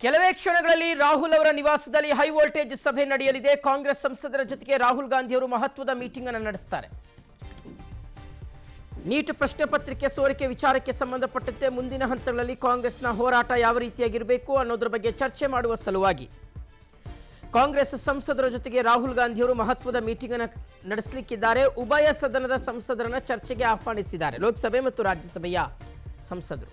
ಕೆಲವೇ ಕ್ಷಣಗಳಲ್ಲಿ ರಾಹುಲ್ ಅವರ ನಿವಾಸದಲ್ಲಿ ಹೈ ವೋಲ್ಟೇಜ್ ಸಭೆ ನಡೆಯಲಿದೆ. ಕಾಂಗ್ರೆಸ್ ಸಂಸದರ ಜೊತೆಗೆ ರಾಹುಲ್ ಗಾಂಧಿ ಅವರು ಮಹತ್ವದ ಮೀಟಿಂಗ್ ಅನ್ನು ನಡೆಸುತ್ತಾರೆ. ನೀಟ್ ಪ್ರಶ್ನೆ ಪತ್ರಿಕೆ ಸೋರಿಕೆ ವಿಚಾರಕ್ಕೆ ಸಂಬಂಧಪಟ್ಟಂತೆ ಮುಂದಿನ ಹಂತಗಳಲ್ಲಿ ಕಾಂಗ್ರೆಸ್ನ ಹೋರಾಟ ಯಾವ ರೀತಿಯಾಗಿರಬೇಕು ಅನ್ನೋದರ ಬಗ್ಗೆ ಚರ್ಚೆ ಮಾಡುವ ಸಲುವಾಗಿ ಕಾಂಗ್ರೆಸ್ ಸಂಸದರ ಜೊತೆಗೆ ರಾಹುಲ್ ಗಾಂಧಿ ಅವರು ಮಹತ್ವದ ಮೀಟಿಂಗ್ ಅನ್ನು ನಡೆಸಲಿಕ್ಕಿದ್ದಾರೆ. ಉಭಯ ಸದನದ ಸಂಸದರನ್ನ ಚರ್ಚೆಗೆ ಆಹ್ವಾನಿಸಿದ್ದಾರೆ. ಲೋಕಸಭೆ ಮತ್ತು ರಾಜ್ಯಸಭೆಯ ಸಂಸದರು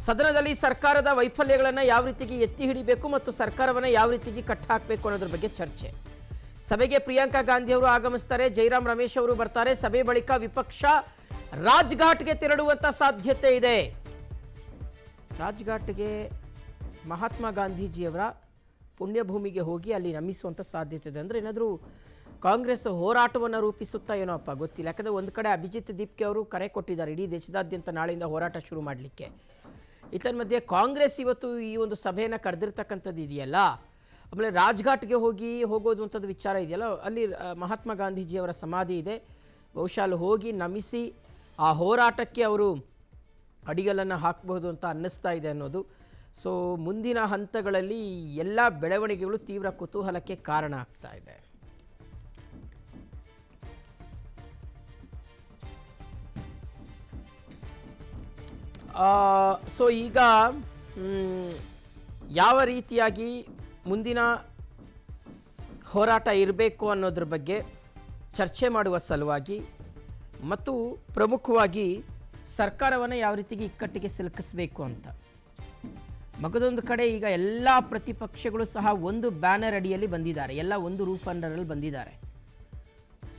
ಸದನದಲ್ಲಿ ಸರ್ಕಾರದ ವೈಫಲ್ಯಗಳನ್ನು ಯಾವ ರೀತಿಗೆ ಎತ್ತಿ ಹಿಡಿಬೇಕು ಮತ್ತು ಸರ್ಕಾರವನ್ನು ಯಾವ ರೀತಿಗೆ ಕಟ್ಟಾಕಬೇಕು ಅನ್ನೋದ್ರ ಬಗ್ಗೆ ಚರ್ಚೆ. ಸಭೆಗೆ ಪ್ರಿಯಾಂಕಾ ಗಾಂಧಿ ಅವರು ಆಗಮಿಸ್ತಾರೆ. ಜೈರಾಮ್ ರಮೇಶ್ ಅವರು ಬರ್ತಾರೆ. ಸಭೆ ಬಳಿಕ ವಿಪಕ್ಷ ರಾಜ್ಘಾಟ್ಗೆ ತೆರಳುವಂತ ಸಾಧ್ಯತೆ ಇದೆ. ರಾಜ್ಘಾಟ್ಗೆ ಮಹಾತ್ಮ ಗಾಂಧೀಜಿಯವರ ಪುಣ್ಯಭೂಮಿಗೆ ಹೋಗಿ ಅಲ್ಲಿ ನಮಿಸುವಂಥ ಸಾಧ್ಯತೆ ಇದೆ. ಅಂದರೆ ಏನಾದರೂ ಕಾಂಗ್ರೆಸ್ ಹೋರಾಟವನ್ನು ರೂಪಿಸುತ್ತಾ ಏನೋ ಅಪ್ಪ ಗೊತ್ತಿಲ್ಲ. ಯಾಕಂದರೆ ಒಂದು ಕಡೆ ಅಭಿಜಿತ್ ದೀಪ್ಕೆ ಅವರು ಕರೆ ಕೊಟ್ಟಿದ್ದಾರೆ ಇಡೀ ದೇಶದಾದ್ಯಂತ ನಾಳೆಯಿಂದ ಹೋರಾಟ ಶುರು ಮಾಡಲಿಕ್ಕೆ. ಇದರ ಮಧ್ಯೆ ಕಾಂಗ್ರೆಸ್ ಇವತ್ತು ಈ ಒಂದು ಸಭೆಯನ್ನು ಕರೆದಿರ್ತಕ್ಕಂಥದ್ದು ಇದೆಯಲ್ಲ, ಆಮೇಲೆ ರಾಜ್ಘಾಟ್ಗೆ ಹೋಗೋದು ಅಂಥದ್ದು ವಿಚಾರ ಇದೆಯಲ್ಲ, ಅಲ್ಲಿ ಮಹಾತ್ಮ ಗಾಂಧೀಜಿಯವರ ಸಮಾಧಿ ಇದೆ. ಬಹುಶಃ ಅಲ್ಲಿ ಹೋಗಿ ನಮಿಸಿ ಆ ಹೋರಾಟಕ್ಕೆ ಅವರು ಅಡಿಗಲನ್ನು ಹಾಕಬಹುದು ಅಂತ ಅನ್ನಿಸ್ತಾ ಇದೆ ಅನ್ನೋದು. ಸೊ ಮುಂದಿನ ಹಂತಗಳಲ್ಲಿ ಎಲ್ಲ ಬೆಳವಣಿಗೆಗಳು ತೀವ್ರ ಕುತೂಹಲಕ್ಕೆ ಕಾರಣ ಆಗ್ತಾ ಇದೆ. ಸೊ ಈಗ ಯಾವ ರೀತಿಯಾಗಿ ಮುಂದಿನ ಹೋರಾಟ ಇರಬೇಕು ಅನ್ನೋದ್ರ ಬಗ್ಗೆ ಚರ್ಚೆ ಮಾಡುವ ಸಲುವಾಗಿ ಮತ್ತು ಪ್ರಮುಖವಾಗಿ ಸರ್ಕಾರವನ್ನು ಯಾವ ರೀತಿಗೆ ಇಕ್ಕಟ್ಟಿಗೆ ಸಿಲುಕಿಸಬೇಕು ಅಂತ ಮಗದೊಂದು ಕಡೆ ಈಗ ಎಲ್ಲ ಪ್ರತಿಪಕ್ಷಗಳು ಸಹ ಒಂದು ಬ್ಯಾನರ್ ಅಡಿಯಲ್ಲಿ ಬಂದಿದ್ದಾರೆ. ಎಲ್ಲ ಒಂದು ರೂಫ್ ಅಂಡರಲ್ಲಿ ಬಂದಿದ್ದಾರೆ.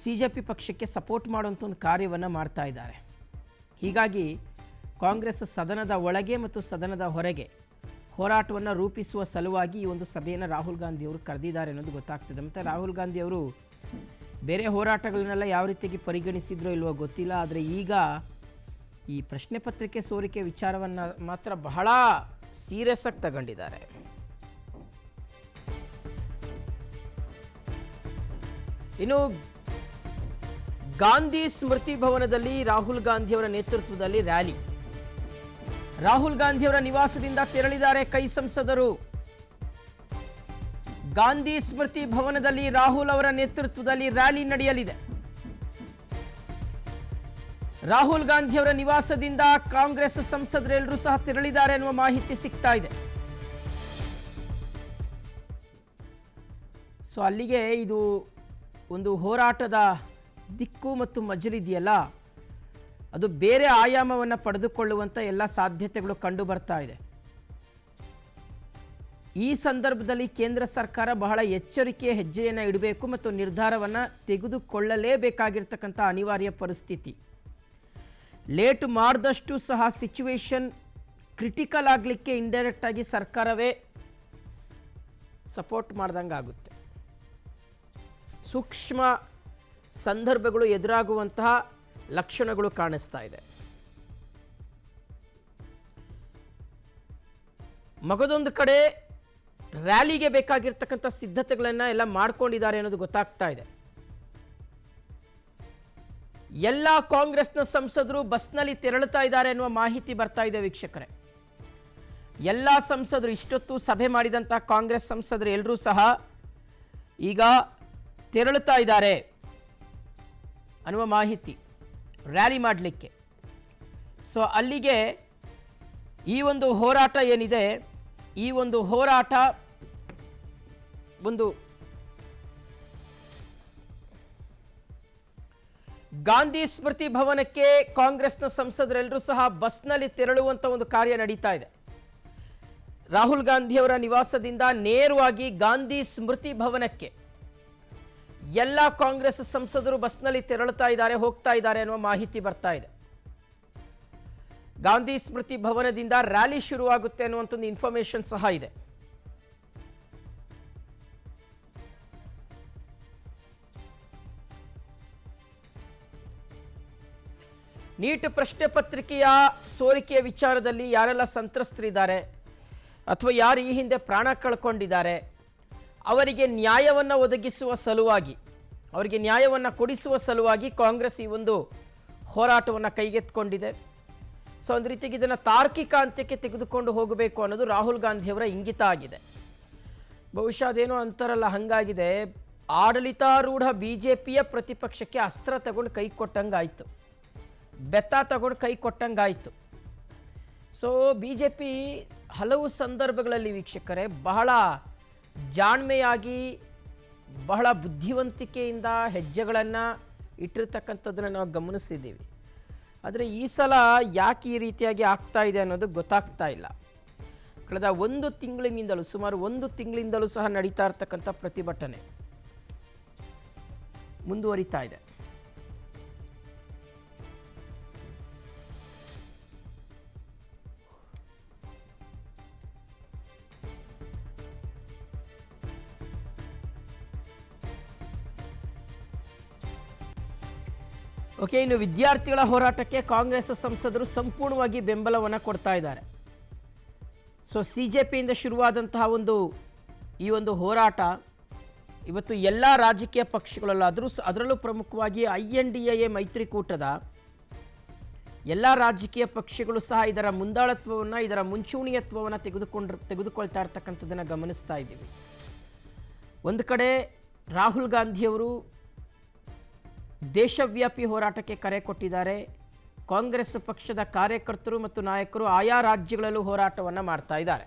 CJP ಪಕ್ಷಕ್ಕೆ ಸಪೋರ್ಟ್ ಮಾಡುವಂಥ ಒಂದು ಕಾರ್ಯವನ್ನು ಮಾಡ್ತಾ ಇದ್ದಾರೆ. ಹೀಗಾಗಿ ಕಾಂಗ್ರೆಸ್ ಸದನದ ಒಳಗೆ ಮತ್ತು ಸದನದ ಹೊರಗೆ ಹೋರಾಟವನ್ನು ರೂಪಿಸುವ ಸಲುವಾಗಿ ಈ ಒಂದು ಸಭೆಯನ್ನು ರಾಹುಲ್ ಗಾಂಧಿ ಅವರು ಕರೆದಿದ್ದಾರೆ ಅನ್ನೋದು ಗೊತ್ತಾಗ್ತದೆ. ಮತ್ತು ರಾಹುಲ್ ಗಾಂಧಿ ಅವರು ಬೇರೆ ಹೋರಾಟಗಳನ್ನೆಲ್ಲ ಯಾವ ರೀತಿಯಾಗಿ ಪರಿಗಣಿಸಿದ್ರೋ ಇಲ್ವೋ ಗೊತ್ತಿಲ್ಲ. ಆದರೆ ಈಗ ಈ ಪ್ರಶ್ನೆ ಪತ್ರಿಕೆ ಸೋರಿಕೆ ವಿಚಾರವನ್ನು ಮಾತ್ರ ಬಹಳ ಸೀರಿಯಸ್ ಆಗಿ ತಗೊಂಡಿದ್ದಾರೆ. ಇನ್ನು ಗಾಂಧಿ ಸ್ಮೃತಿ ಭವನದಲ್ಲಿ ರಾಹುಲ್ ಗಾಂಧಿಯವರ ನೇತೃತ್ವದಲ್ಲಿ ರ್ಯಾಲಿ. ರಾಹುಲ್ ಗಾಂಧಿಯವರ ನಿವಾಸದಿಂದ ತೆರಳಿದ್ದಾರೆ ಕೈ ಸಂಸದರು. ಗಾಂಧಿ ಸ್ಮೃತಿ ಭವನದಲ್ಲಿ ರಾಹುಲ್ ಅವರ ನೇತೃತ್ವದಲ್ಲಿ ರ್ಯಾಲಿ ನಡೆಯಲಿದೆ. ರಾಹುಲ್ ಗಾಂಧಿಯವರ ನಿವಾಸದಿಂದ ಕಾಂಗ್ರೆಸ್ ಸಂಸದರೆಲ್ಲರೂ ಸಹ ತೆರಳಿದ್ದಾರೆ ಎನ್ನುವ ಮಾಹಿತಿ ಸಿಗ್ತಾ ಇದೆ. ಸೊ ಅಲ್ಲಿಗೆ ಇದು ಒಂದು ಹೋರಾಟದ ದಿಕ್ಕು ಮತ್ತು ಮಜಲಿದೆಯಲ್ಲ, ಅದು ಬೇರೆ ಆಯಾಮವನ್ನು ಪಡೆದುಕೊಳ್ಳುವಂಥ ಎಲ್ಲ ಸಾಧ್ಯತೆಗಳು ಕಂಡು ಬರ್ತಾ ಇದೆ. ಈ ಸಂದರ್ಭದಲ್ಲಿ ಕೇಂದ್ರ ಸರ್ಕಾರ ಬಹಳ ಎಚ್ಚರಿಕೆಯ ಹೆಜ್ಜೆಯನ್ನು ಇಡಬೇಕು ಮತ್ತು ನಿರ್ಧಾರವನ್ನು ತೆಗೆದುಕೊಳ್ಳಲೇಬೇಕಾಗಿರ್ತಕ್ಕಂಥ ಅನಿವಾರ್ಯ ಪರಿಸ್ಥಿತಿ. ಲೇಟ್ ಮಾಡಿದಷ್ಟು ಸಹ ಸಿಚುವೇಶನ್ ಕ್ರಿಟಿಕಲ್ ಆಗಲಿಕ್ಕೆ ಇಂಡೈರೆಕ್ಟ್ ಆಗಿ ಸರ್ಕಾರವೇ ಸಪೋರ್ಟ್ ಮಾಡ್ದಂಗೆ ಆಗುತ್ತೆ. ಸೂಕ್ಷ್ಮ ಸಂದರ್ಭಗಳು ಎದುರಾಗುವಂತಹ ಲಕ್ಷಣಗಳು ಕಾಣಿಸ್ತಾ ಇದೆ. ಮಗದೊಂದು ಕಡೆ ರ್ಯಾಲಿಗೆ ಬೇಕಾಗಿರ್ತಕ್ಕಂಥ ಸಿದ್ಧತೆಗಳನ್ನು ಎಲ್ಲ ಮಾಡ್ಕೊಂಡಿದ್ದಾರೆ ಅನ್ನೋದು ಗೊತ್ತಾಗ್ತಾ ಇದೆ. ಎಲ್ಲ ಕಾಂಗ್ರೆಸ್ನ ಸಂಸದರು ಬಸ್ನಲ್ಲಿ ತೆರಳುತ್ತಾ ಇದ್ದಾರೆ ಎನ್ನುವ ಮಾಹಿತಿ ಬರ್ತಾ ಇದೆ ವೀಕ್ಷಕರೇ. ಎಲ್ಲ ಸಂಸದರು ಇಷ್ಟೊತ್ತು ಸಭೆ ಮಾಡಿದಂಥ ಕಾಂಗ್ರೆಸ್ ಸಂಸದರು ಎಲ್ಲರೂ ಸಹ ಈಗ ತೆರಳುತ್ತಾ ಇದ್ದಾರೆ ಅನ್ನುವ ಮಾಹಿತಿ ರ್ಯಾಲಿ ಮಾಡಲಿಕ್ಕೆ. ಸೊ ಅಲ್ಲಿಗೆ ಈ ಒಂದು ಹೋರಾಟ ಏನಿದೆ, ಈ ಒಂದು ಹೋರಾಟ ಒಂದು ಗಾಂಧಿ ಸ್ಮೃತಿ ಭವನಕ್ಕೆ ಕಾಂಗ್ರೆಸ್ನ ಸಂಸದರೆಲ್ಲರೂ ಸಹ ಬಸ್ನಲ್ಲಿ ತೆರಳುವಂಥ ಒಂದು ಕಾರ್ಯ ನಡೀತಾ ಇದೆ. ರಾಹುಲ್ ಗಾಂಧಿಯವರ ನಿವಾಸದಿಂದ ನೇರವಾಗಿ ಗಾಂಧಿ ಸ್ಮೃತಿ ಭವನಕ್ಕೆ ಎಲ್ಲ ಕಾಂಗ್ರೆಸ್ ಸಂಸದರು ಬಸ್ನಲ್ಲಿ ತೆರಳುತ್ತಾ ಇದ್ದಾರೆ, ಹೋಗ್ತಾ ಇದ್ದಾರೆ ಅನ್ನುವ ಮಾಹಿತಿ ಬರ್ತಾ ಇದೆ. ಗಾಂಧಿ ಸ್ಮೃತಿ ಭವನದಿಂದ ರ್ಯಾಲಿ ಶುರುವಾಗುತ್ತೆ ಅನ್ನುವಂಥ ಒಂದು ಇನ್ಫಾರ್ಮೇಶನ್ ಸಹ ಇದೆ. ನೀಟ್ ಪ್ರಶ್ನೆ ಪತ್ರಿಕೆಯ ಸೋರಿಕೆಯ ವಿಚಾರದಲ್ಲಿ ಯಾರೆಲ್ಲ ಸಂತ್ರಸ್ತರಿದ್ದಾರೆ ಅಥವಾ ಯಾರು ಈ ಹಿಂದೆ ಪ್ರಾಣ ಕಳ್ಕೊಂಡಿದ್ದಾರೆ ಅವರಿಗೆ ನ್ಯಾಯವನ್ನು ಒದಗಿಸುವ ಸಲುವಾಗಿ, ಅವರಿಗೆ ನ್ಯಾಯವನ್ನು ಕೊಡಿಸುವ ಸಲುವಾಗಿ ಕಾಂಗ್ರೆಸ್ ಈ ಒಂದು ಹೋರಾಟವನ್ನು ಕೈಗೆತ್ತಿಕೊಂಡಿದೆ. ಸೊ ಒಂದು ರೀತಿಗೆ ಇದನ್ನು ತಾರ್ಕಿಕ ಅಂತ್ಯಕ್ಕೆ ತೆಗೆದುಕೊಂಡು ಹೋಗಬೇಕು ಅನ್ನೋದು ರಾಹುಲ್ ಗಾಂಧಿಯವರ ಇಂಗಿತ ಆಗಿದೆ. ಬಹುಶಃ ಅದೇನೋ ಅಂತಾರಲ್ಲ, ಹಾಗಾಗಿದೆ. ಆಡಳಿತಾರೂಢ BJPಯ ಪ್ರತಿಪಕ್ಷಕ್ಕೆ ಅಸ್ತ್ರ ತಗೊಂಡು ಕೈ ಕೊಟ್ಟಂಗಾಯಿತು, ಬೆತ್ತ ತಗೊಂಡು ಕೈ ಕೊಟ್ಟಂಗಾಯಿತು. ಸೊ BJP ಹಲವು ಸಂದರ್ಭಗಳಲ್ಲಿ ವೀಕ್ಷಕರೇ ಬಹಳ ಜಾಣ್ಮೆಯಾಗಿ, ಬಹಳ ಬುದ್ಧಿವಂತಿಕೆಯಿಂದ ಹೆಜ್ಜೆಗಳನ್ನು ಇಟ್ಟಿರ್ತಕ್ಕಂಥದ್ದನ್ನು ನಾವು ಗಮನಿಸಿದ್ದೀವಿ. ಆದರೆ ಈ ಸಲ ಯಾಕೆ ಈ ರೀತಿಯಾಗಿ ಆಗ್ತಾ ಇದೆ ಅನ್ನೋದು ಗೊತ್ತಾಗ್ತಾ ಇಲ್ಲ. ಕಳೆದ ಸುಮಾರು ಒಂದು ತಿಂಗಳಿಂದಲೂ ಸಹ ನಡೀತಾ ಇರ್ತಕ್ಕಂಥ ಪ್ರತಿಭಟನೆ ಮುಂದುವರಿತಾ ಇದೆ. ಓಕೆ, ಇನ್ನು ವಿದ್ಯಾರ್ಥಿಗಳ ಹೋರಾಟಕ್ಕೆ ಕಾಂಗ್ರೆಸ್ ಸಂಸದರು ಸಂಪೂರ್ಣವಾಗಿ ಬೆಂಬಲವನ್ನು ಕೊಡ್ತಾ ಇದ್ದಾರೆ. ಸೊ CJPಯಿಂದ ಶುರುವಾದಂತಹ ಈ ಒಂದು ಹೋರಾಟ ಇವತ್ತು ಎಲ್ಲ ರಾಜಕೀಯ ಪಕ್ಷಗಳಲ್ಲ, ಅದರಲ್ಲೂ ಪ್ರಮುಖವಾಗಿ INDA ಮೈತ್ರಿಕೂಟದ ಎಲ್ಲ ರಾಜಕೀಯ ಪಕ್ಷಗಳು ಸಹ ಇದರ ಮುಂದಾಳತ್ವವನ್ನು, ಇದರ ಮುಂಚೂಣಿಯತ್ವವನ್ನು ತೆಗೆದುಕೊಳ್ತಾ ಇರ್ತಕ್ಕಂಥದ್ದನ್ನು ಗಮನಿಸ್ತಾ ಇದ್ದೀವಿ. ಒಂದು ಕಡೆ ರಾಹುಲ್ ಗಾಂಧಿಯವರು ದೇಶವ್ಯಾಪಿ ಹೋರಾಟಕ್ಕೆ ಕರೆ ಕೊಟ್ಟಿದ್ದಾರೆ. ಕಾಂಗ್ರೆಸ್ ಪಕ್ಷದ ಕಾರ್ಯಕರ್ತರು ಮತ್ತು ನಾಯಕರು ಆಯಾ ರಾಜ್ಯಗಳಲ್ಲೂ ಹೋರಾಟವನ್ನು ಮಾಡ್ತಾ ಇದ್ದಾರೆ.